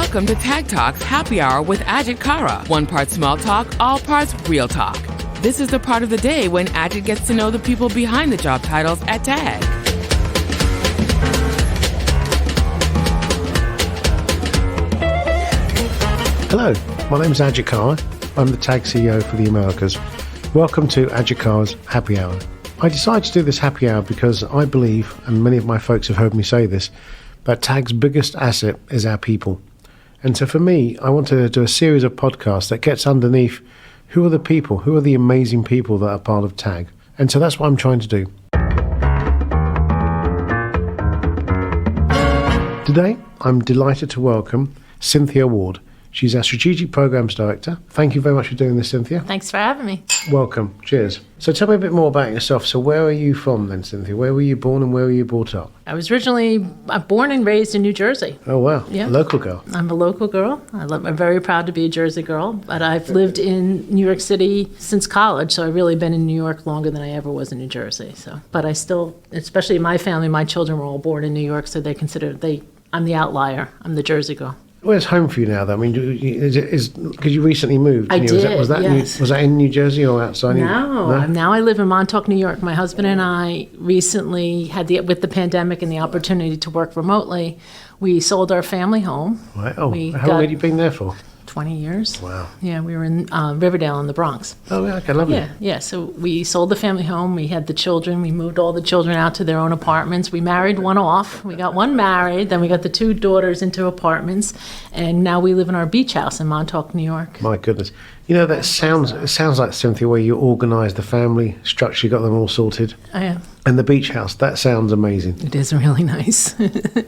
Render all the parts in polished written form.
Welcome to Tag Talk's Happy Hour with Ajit Kara. One part small talk, all parts real talk. This is the part of the day when Ajit gets to know the people behind the job titles at Tag. Hello, my name is Ajit Kara. I'm the Tag CEO for the Americas. Welcome to Ajit Kara's Happy Hour. I decided to do this happy hour because I believe, and many of my folks have heard me say this, that Tag's biggest asset is our people. And so for me, I want to do a series of podcasts that gets underneath who are the people, who are the amazing people that are part of Tag. And so that's what I'm trying to do. Today, I'm delighted to welcome Cynthia Ward. She's our Strategic Programs Director. Thank you very much for doing this, Cynthia. Thanks for having me. Welcome. Cheers. So tell me a bit more about yourself. So where are you from then, Cynthia? Where were you born and where were you brought up? I was originally born and raised in New Jersey. Oh, wow. Yeah. A local girl. I'm a local girl. I'm very proud to be a Jersey girl, but I've lived in New York City since college, so I've really been in New York longer than I ever was in New Jersey. But I still, especially in my family, my children were all born in New York, so I'm the outlier. I'm the Jersey girl. Where's home for you now, though? I mean, because you recently moved. I did, Was that in New Jersey or outside? No, now I live in Montauk, New York. My husband and I recently had, with the pandemic and the opportunity to work remotely, we sold our family home. Right. Oh, how long had you been there for? 20 years. Wow. Yeah, we were in Riverdale in the Bronx. Oh, yeah, okay, lovely. Yeah. So we sold the family home. We had the children. We moved all the children out to their own apartments. We married one off. We got one married. Then we got the two daughters into apartments. And now we live in our beach house in Montauk, New York. My goodness. You know, it sounds like, Cynthia, where you organised the family structure, you got them all sorted. I am. And the beach house, that sounds amazing. It is really nice.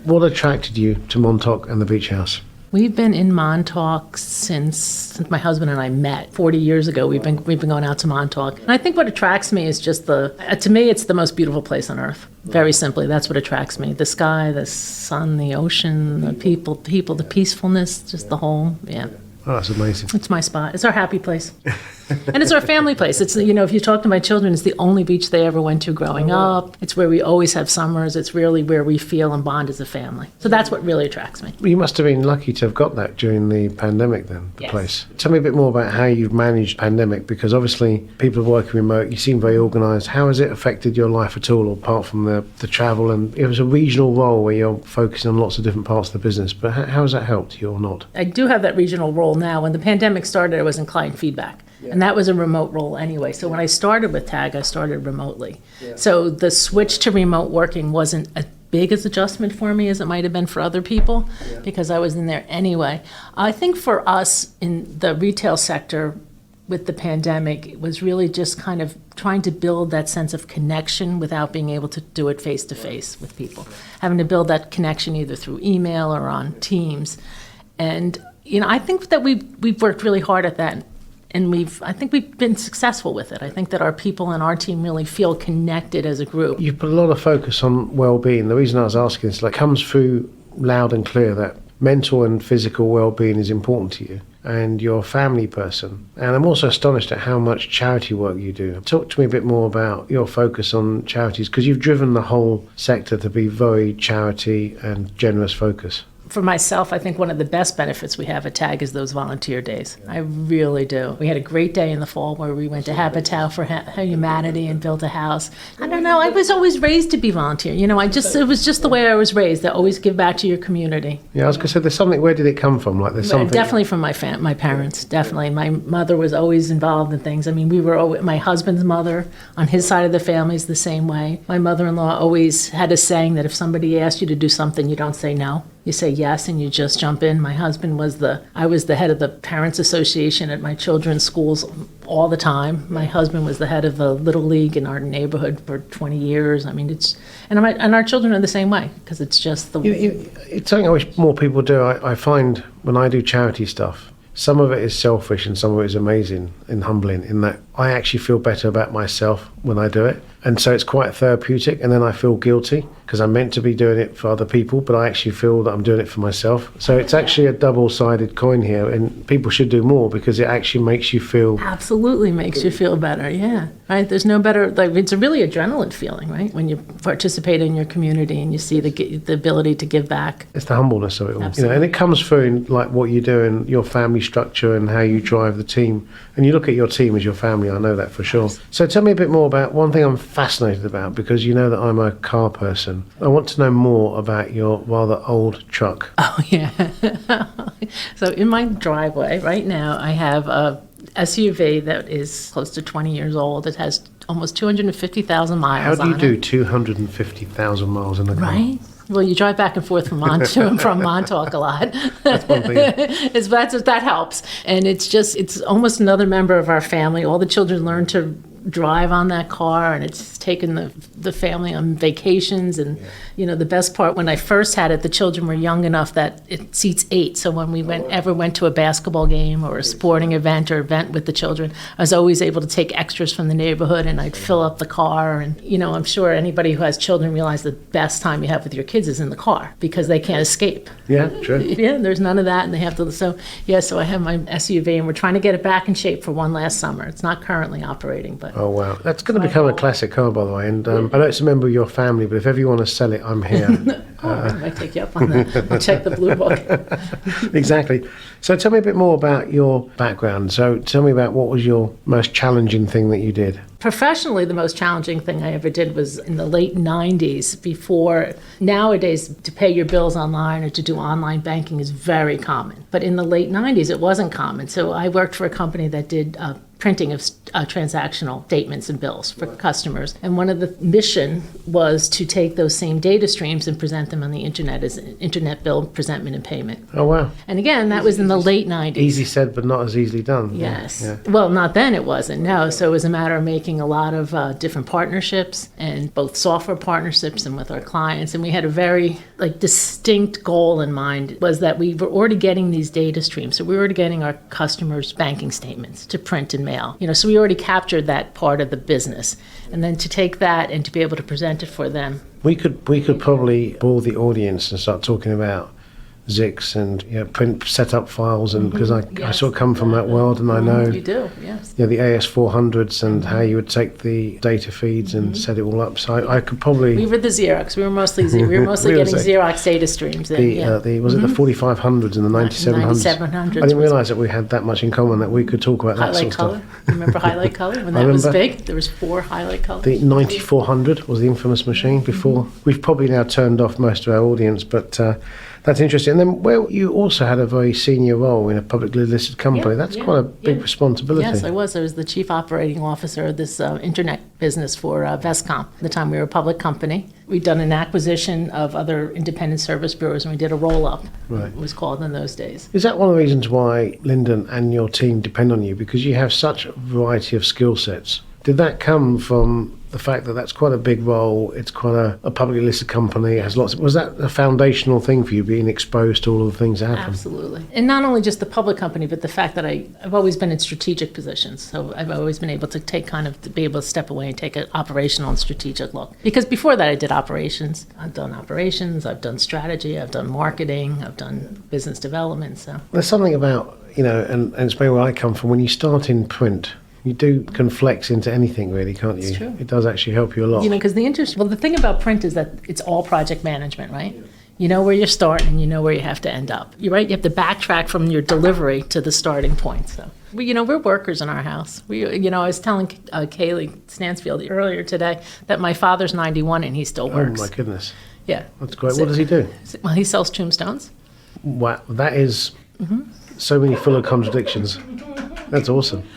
What attracted you to Montauk and the beach house? We've been in Montauk since my husband and I met 40 years ago. We've been going out to Montauk. And I think what attracts me is just to me, it's the most beautiful place on earth. Very simply, that's what attracts me. The sky, the sun, the ocean, the people, the peacefulness, just the whole, yeah. Oh, that's amazing. It's my spot. It's our happy place. And it's our family place. It's, if you talk to my children, it's the only beach they ever went to growing up. It's where we always have summers. It's really where we feel and bond as a family. So that's what really attracts me. You must have been lucky to have got that during the pandemic then, the place. Tell me a bit more about how you've managed pandemic, because obviously people are working remote. You seem very organised. How has it affected your life at all, apart from the travel? And it was a regional role where you're focusing on lots of different parts of the business. But how has that helped you or not? I do have that regional role now. When the pandemic started, I was in client feedback. Yeah. And that was a remote role anyway. So when I started with Tag, I started remotely. Yeah. So the switch to remote working wasn't as big as adjustment for me as it might have been for other people, because I was in there anyway. I think for us in the retail sector with the pandemic, it was really just kind of trying to build that sense of connection without being able to do it face-to-face with people. Having to build that connection either through email or on Teams. And I think that we've worked really hard at that. And I think we've been successful with it. I think that our people and our team really feel connected as a group. You put a lot of focus on well-being. The reason I was asking is, it comes through loud and clear that mental and physical well-being is important to you, and you're a family person. And I'm also astonished at how much charity work you do. Talk to me a bit more about your focus on charities, because you've driven the whole sector to be very charity and generous focus. For myself, I think one of the best benefits we have at Tag is those volunteer days. I really do. We had a great day in the fall where we went to Habitat for Humanity and built a house. I don't know, I was always raised to be volunteer. It was just the way I was raised, to always give back to your community. Yeah, I was going to say, there's something, where did it come from? Definitely from my parents, definitely. My mother was always involved in things. I mean, my husband's mother, on his side of the family, is the same way. My mother-in-law always had a saying that if somebody asked you to do something, you don't say no. You say yes and you just jump in. My husband I was the head of the Parents Association at my children's schools all the time. My husband was the head of the Little League in our neighborhood for 20 years. I mean, and our children are the same way, because it's just the... It's something I wish more people do. I find when I do charity stuff, some of it is selfish and some of it is amazing and humbling, in that I actually feel better about myself when I do it. And so it's quite therapeutic. And then I feel guilty because I'm meant to be doing it for other people, but I actually feel that I'm doing it for myself. So it's actually a double-sided coin here, and people should do more because it actually makes you feel... Absolutely makes you feel better, yeah. Right? There's no better, like, it's a really adrenaline feeling, right? When you participate in your community and you see the ability to give back. It's the humbleness of it all. Absolutely. And it comes through in like what you do and your family structure and how you drive the team. And you look at your team as your family, I know that for sure. So tell me a bit more about one thing I'm fascinated about, because you know that I'm a car person. I want to know more about your rather old truck. Oh, yeah. So in my driveway right now, I have a SUV that is close to 20 years old. It has almost 250,000 miles How do you on do it. 250,000 miles in a car? Right? Well, you drive back and forth from Montauk a lot. That's one thing. That helps. And it's almost another member of our family. All the children learn to drive on that car, and it's taken the family on vacations. And the best part, when I first had it, the children were young enough that it seats 8. So when we ever went to a basketball game or a sporting event with the children, I was always able to take extras from the neighborhood, and I'd fill up the car. And I'm sure anybody who has children realize the best time you have with your kids is in the car, because they can't escape. Yeah, true. Yeah, there's none of that, and they have to. So I have my SUV, and we're trying to get it back in shape for one last summer. It's not currently operating, but Oh, wow. That's going to become a classic car, by the way. And I know it's a member of your family, but if ever you want to sell it, I'm here. I might take you up on that. I'll check the blue book. Exactly. So tell me a bit more about your background. So tell me about what was your most challenging thing that you did. Professionally, the most challenging thing I ever did was in the late 90s. Before, nowadays, to pay your bills online or to do online banking is very common. But in the late 90s, it wasn't common. So I worked for a company that did printing of transactional statements and bills for customers. And one of the mission was to take those same data streams and present them on the internet as internet bill presentment and payment. Oh, wow. And again, that was in the late 90s. Easy said, but not as easily done. Yes. Yeah. Well, not then, it wasn't, no. So it was a matter of making a lot of different partnerships, and both software partnerships and with our clients. And we had a very distinct goal in mind, was that we were already getting these data streams. So we were already getting our customers' banking statements to print and mail. So we already captured that part of the business. And then to take that and to be able to present it for them. We could probably bore the audience and start talking about Zix and print setup files, and because I sort of come from that world, and I know You do, yes. the AS400s and how you would take the data feeds and set it all up. So I could probably... We were the Xerox. We were mostly getting Xerox data streams. Was it the 4500s and the 9700s? 9700s. I didn't realise that we had that much in common, that we could talk about that Highlight sort color. of stuff. Remember highlight color when that was big? There was 4 highlight colors. The 9400 was the infamous machine before. We've probably now turned off most of our audience, but that's interesting. And then, you also had a very senior role in a publicly listed company. That's quite a big responsibility. Yes, I was. I was the chief operating officer of this internet business for Vestcom. At the time, we were a public company. We'd done an acquisition of other independent service bureaus, and we did a roll-up. Right. It was called in those days. Is that one of the reasons why Lyndon and your team depend on you? Because you have such a variety of skill sets. Did that come from the fact that that's quite a big role, it's quite a publicly listed company, it has lots was that a foundational thing for you, being exposed to all of the things that happen? Absolutely. And not only just the public company, but the fact that I've always been in strategic positions. So I've always been able to to be able to step away and take an operational and strategic look. Because before that, I did operations. I've done operations, I've done strategy, I've done marketing, I've done business development. So there's something about, and it's maybe where I come from, when you start in print, you can flex into anything, really, can't you? It's true. It does actually help you a lot. Because the thing about print is that it's all project management, right? You know where you're starting and you know where you have to end up. You're right. You have to backtrack from your delivery to the starting point. So, we're workers in our house. I was telling Kaylee Stansfield earlier today that my father's 91 and he still works. Oh, my goodness. Yeah. That's great. What does he do? Well, he sells tombstones. Wow. That is so many full of contradictions. That's awesome.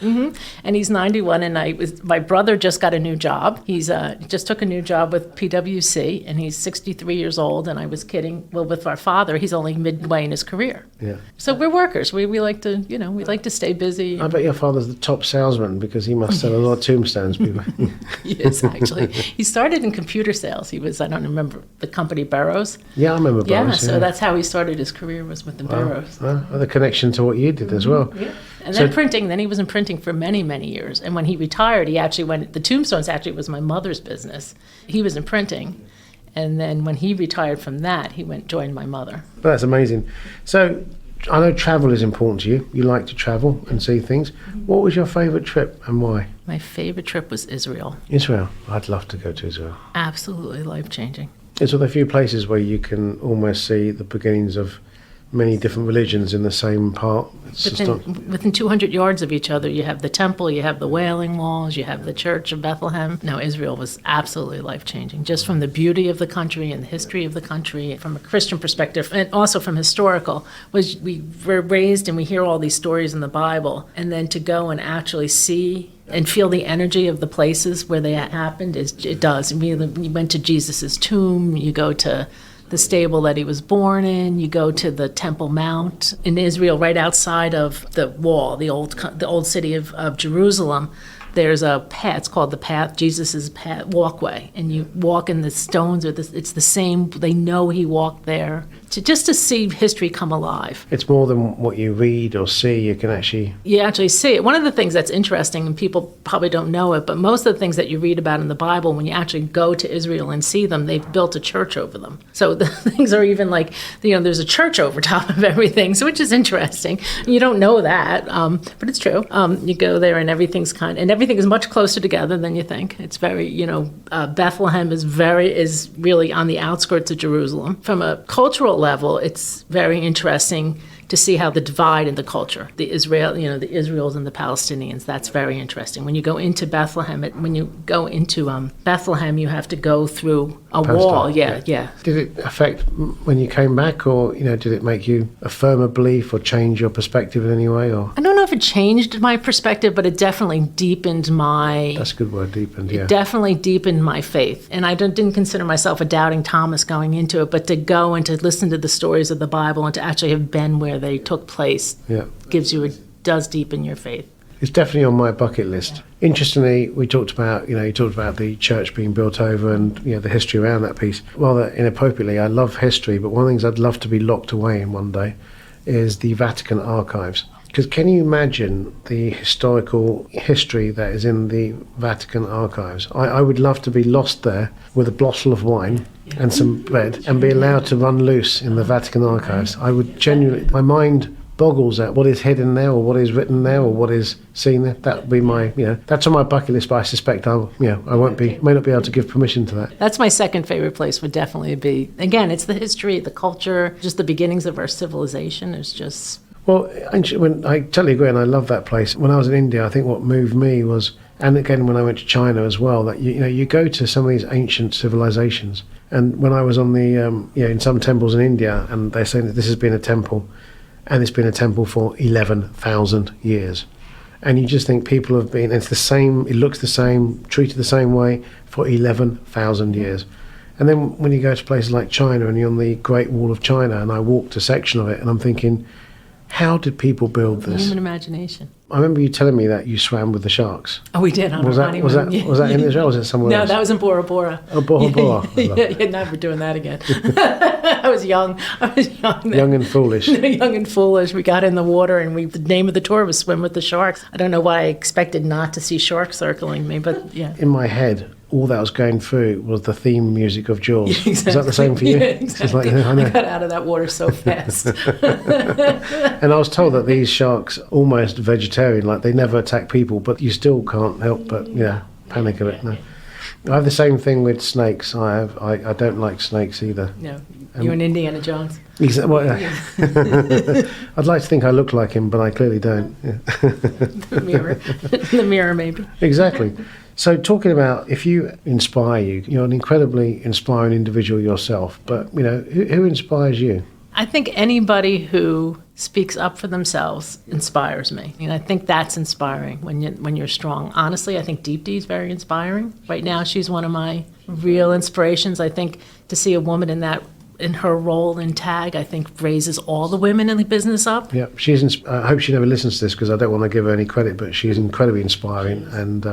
And he's 91, and my brother just got a new job. He's just took a new job with PwC, and he's 63 years old. And I was kidding. Well, with our father, he's only midway in his career. Yeah. So we're workers. We like to, we like to stay busy. I bet your father's the top salesman because he must sell a lot of tombstones. People. He is, actually. He started in computer sales. He was, I don't remember, the company Burroughs. Yeah, I remember Burroughs. So that's how he started his career, was with the Burroughs. The connection to what you did as well. Yeah. And then printing, then he was in printing for many, many years. And when he retired, he actually the tombstones actually was my mother's business. He was in printing. And then when he retired from that, he joined my mother. Well, that's amazing. So I know travel is important to you. You like to travel and see things. What was your favourite trip and why? My favorite trip was Israel. Israel. I'd love to go to Israel. Absolutely life-changing. It's one of the few places where you can almost see the beginnings of many different religions in the same part. Within 200 yards of each other, you have the temple, you have the Wailing Walls, you have the Church of Bethlehem. No, Israel was absolutely life-changing, just from the beauty of the country and the history of the country, from a Christian perspective, and also from historical. We were raised and we hear all these stories in the Bible, and then to go and actually see and feel the energy of the places where they happened, it does. We went to Jesus' tomb, you go to the stable that he was born in. You go to the Temple Mount in Israel, right outside of the wall, the old city of Jerusalem. There's a path. It's called the path, Jesus' path, walkway, and you walk in the stones. It's the same. They know he walked there. Just to see history come alive. It's more than what you read or see. You can actually see it. One of the things that's interesting, and people probably don't know it, but most of the things that you read about in the Bible, when you actually go to Israel and see them, they've built a church over them. So the things are even like, there's a church over top of everything, so which is interesting. You don't know that, but it's true. You go there and everything is much closer together than you think. It's very, Bethlehem is really on the outskirts of Jerusalem. From a cultural level, it's very interesting to see how the divide in the culture, the Israels and the Palestinians, that's very interesting. When you go into Bethlehem, Bethlehem, you have to go through a wall. Yeah. Did it affect when you came back, or did it make you a firmer belief or change your perspective in any way? Or I don't know if it changed my perspective, but it definitely deepened my. That's a good word, deepened. Yeah. It definitely deepened my faith, and I didn't consider myself a doubting Thomas going into it, but to go and to listen to the stories of the Bible and to actually have been where they took place, does deepen your faith. It's definitely on my bucket list. Interestingly, we talked about, you talked about the church being built over and, the history around that piece. Rather inappropriately, I love history, but one of the things I'd love to be locked away in one day is the Vatican archives. Because can you imagine the historical history that is in the Vatican archives? I would love to be lost there with a bottle of wine and some bread and be allowed to run loose in the Vatican archives. I would genuinely, my mind boggles at what is hidden there or what is written there or what is seen there. That would be my, that's on my bucket list, but I suspect I may not be able to give permission to that. That's my second favorite place would definitely be, again, it's the history, the culture, just the beginnings of our civilization. It's just... Well, I totally agree, and I love that place. When I was in India, I think what moved me was, and again when I went to China as well, that you go to some of these ancient civilizations, and when I was on the in some temples in India, and they're saying that this has been a temple, and it's been a temple for 11,000 years, and you just think people have been. It's the same. It looks the same, treated the same way for 11,000 years. And then when you go to places like China, and you're on the Great Wall of China, and I walked a section of it, and I'm thinking, how did people build this? Human imagination. I remember you telling me that you swam with the sharks. Oh, we did on our honeymoon. Was that in Israel or was it somewhere else? No, that was in Bora Bora. Oh, Bora Bora. Yeah, never doing that again. I was young. Young and foolish. Young and foolish. We got in the water and the name of the tour was Swim with the Sharks. I don't know why I expected not to see sharks circling me, but yeah. In my head, all that was going through was the theme music of Jaws. Exactly. Is that the same for you? Yeah, exactly. I got out of that water so fast. And I was told that these sharks are almost vegetarian, like they never attack people, but you still can't help but panic a bit. No. I have the same thing with snakes. I don't like snakes either. No, you and Indiana Jones. Exactly. Well, I'd like to think I look like him, but I clearly don't. Yeah. The mirror, maybe. Exactly. So talking about if you inspire you're an incredibly inspiring individual yourself, but who inspires you? I think anybody who speaks up for themselves inspires me. And I think that's inspiring when you're strong. Honestly, I think Deep Dee's very inspiring. Right now, she's one of my real inspirations. I think to see a woman in her role in TAG, I think raises all the women in the business up. Yeah, I hope she never listens to this because I don't want to give her any credit, but she's incredibly inspiring. And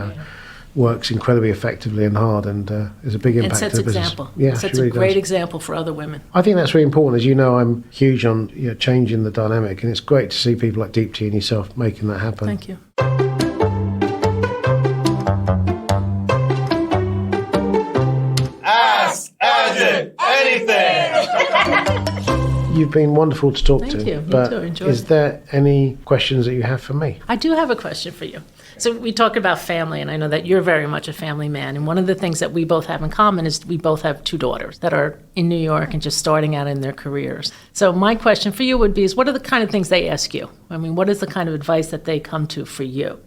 works incredibly effectively and hard, and is a big impact. And sets to the business. example. Yeah, Sets she really a great does. example for other women. I think that's really important. As you know, I'm huge on changing the dynamic, and it's great to see people like Deepti and yourself making that happen. Thank you. Ask Ajit anything! You've been wonderful to talk to. Thank you. Me But too. Enjoyed is it. there any questions that you have for me? I do have a question for you. So we talk about family, and I know that you're very much a family man. And one of the things that we both have in common is we both have 2 daughters that are in New York and just starting out in their careers. So my question for you would be: is what are the kind of things they ask you? I mean, what is the kind of advice that they come to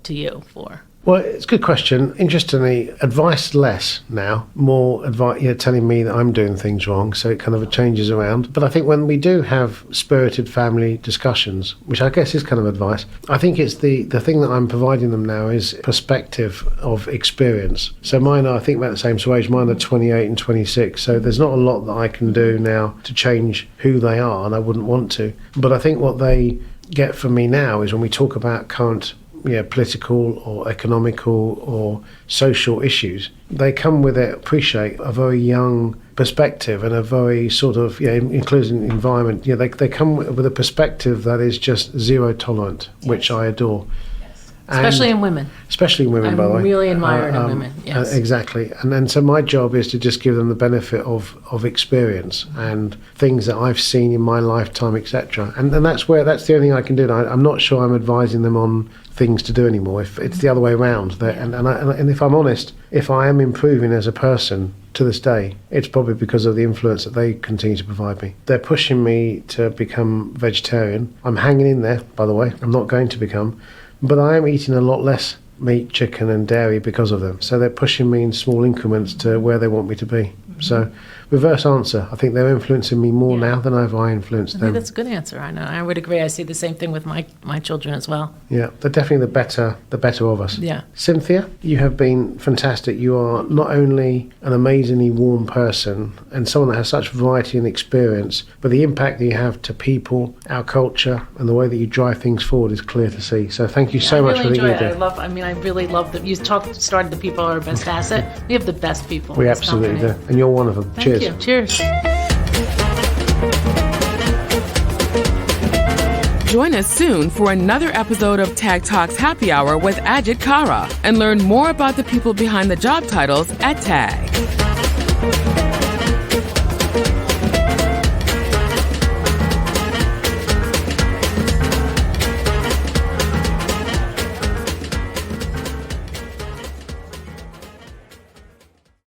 you for? Well, it's a good question. Interestingly, advice less now, more advice, telling me that I'm doing things wrong, so it kind of changes around. But I think when we do have spirited family discussions, which I guess is kind of advice, I think it's the thing that I'm providing them now is perspective of experience. So mine are, I think, about the same age. Mine are 28 and 26, so there's not a lot that I can do now to change who they are, and I wouldn't want to. But I think what they get from me now is when we talk about current political or economical or social issues, they come with it, appreciate a very young perspective and a very sort of, including environment. They come with a perspective that is just zero tolerant, which I adore. Especially in women. Especially in women, by the way. I'm really admiring in women, yes. Exactly. And then so my job is to just give them the benefit of experience and things that I've seen in my lifetime, etc. And that's the only thing I can do. I'm not sure I'm advising them on things to do anymore. If it's the other way around. And if I'm honest, if I am improving as a person to this day, it's probably because of the influence that they continue to provide me. They're pushing me to become vegetarian. I'm hanging in there, by the way. I'm not going to become. But I am eating a lot less meat, chicken and dairy because of them. So they're pushing me in small increments to where they want me to be. So reverse answer. I think they're influencing me more now than I've influenced I them. think that's a good answer. I know. I would agree. I see the same thing with my children as well. Yeah, they're definitely the better of us. Yeah. Cynthia, you have been fantastic. You are not only an amazingly warm person and someone that has such variety and experience, but the impact that you have to people, our culture, and the way that you drive things forward is clear to see. So thank you so much for what you do. I really love that you started the people are our best asset. We have the best people. We in this absolutely do. company. And you're one of them. Thank Cheers. you. Cheers. Join us soon for another episode of Tag Talks Happy Hour with Ajit Kara and learn more about the people behind the job titles at TAG.